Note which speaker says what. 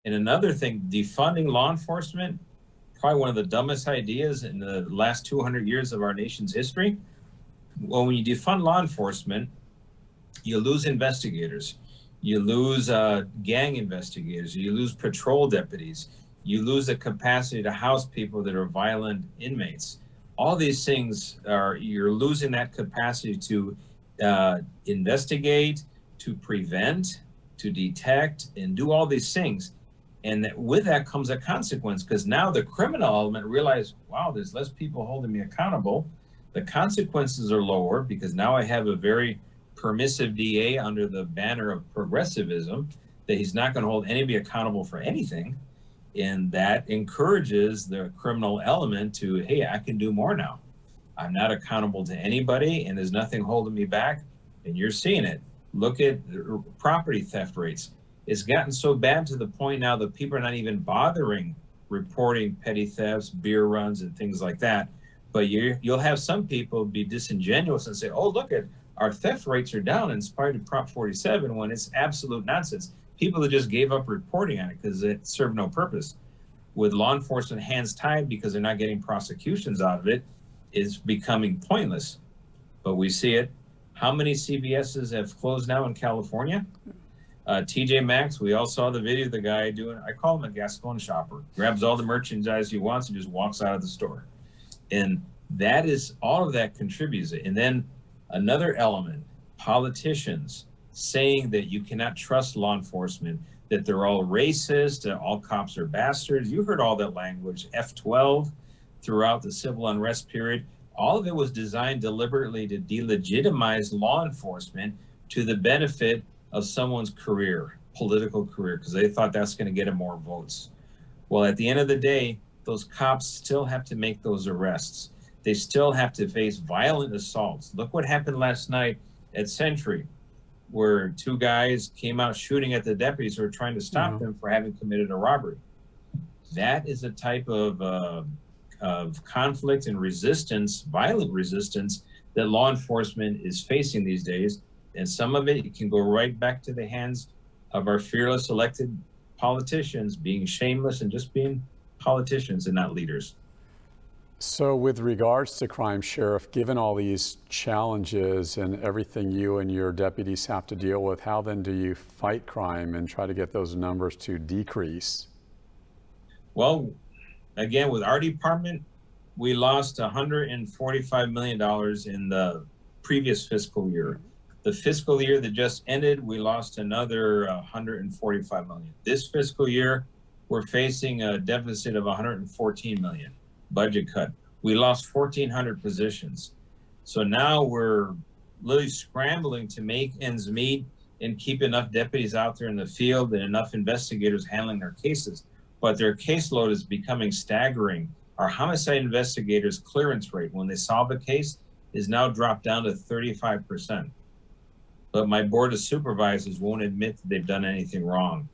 Speaker 1: And another thing, defunding law enforcement, probably one of the dumbest ideas in the last 200 years of our nation's history. Well, when you defund law enforcement, you lose investigators, you lose gang investigators, you lose patrol deputies, you lose the capacity to house people that are violent inmates. All these things you're losing that capacity to investigate, to prevent, to detect, and do all these things. And with that comes a consequence, because now the criminal element realized, wow, there's less people holding me accountable. The consequences are lower because now I have a very permissive DA under the banner of progressivism, that he's not going to hold anybody accountable for anything. And that encourages the criminal element to, hey, I can do more now. I'm not accountable to anybody and there's nothing holding me back. And you're seeing it. Look at property theft rates. It's gotten so bad to the point now that people are not even bothering reporting petty thefts, beer runs, and things like that. But you'll have some people be disingenuous and say, oh, look at our theft rates are down in spite of Prop 47, when it's absolute nonsense. People that just gave up reporting on it because it served no purpose. With law enforcement hands tied because they're not getting prosecutions out of it, it's becoming pointless. But we see it. How many CVSs have closed now in California? TJ Maxx, we all saw the video of the guy doing, I call him a Gascon shopper, grabs all the merchandise he wants and just walks out of the store. And that is, all of that contributes it. And then another element, politicians saying that you cannot trust law enforcement, that they're all racist, that all cops are bastards. You heard all that language, F-12, throughout the civil unrest period. All of it was designed deliberately to delegitimize law enforcement to the benefit of someone's career, political career, because they thought that's going to get them more votes. Well, at the end of the day, those cops still have to make those arrests. They still have to face violent assaults. Look what happened last night at Century, where two guys came out shooting at the deputies who were trying to stop them for having committed a robbery. That is a type of conflict and resistance, violent resistance, that law enforcement is facing these days. And some of it can go right back to the hands of our fearless elected politicians being shameless and just being politicians and not leaders.
Speaker 2: So with regards to crime, Sheriff, given all these challenges and everything you and your deputies have to deal with, how then do you fight crime and try to get those numbers to decrease?
Speaker 1: Well, again, with our department, we lost $145 million in the previous fiscal year. The fiscal year that just ended, we lost another $145 million. This fiscal year, we're facing a deficit of $114 million, budget cut. We lost 1,400 positions. So now we're really scrambling to make ends meet and keep enough deputies out there in the field and enough investigators handling their cases. But their caseload is becoming staggering. Our homicide investigators' clearance rate when they solve a case is now dropped down to 35%. But my board of supervisors won't admit that they've done anything wrong.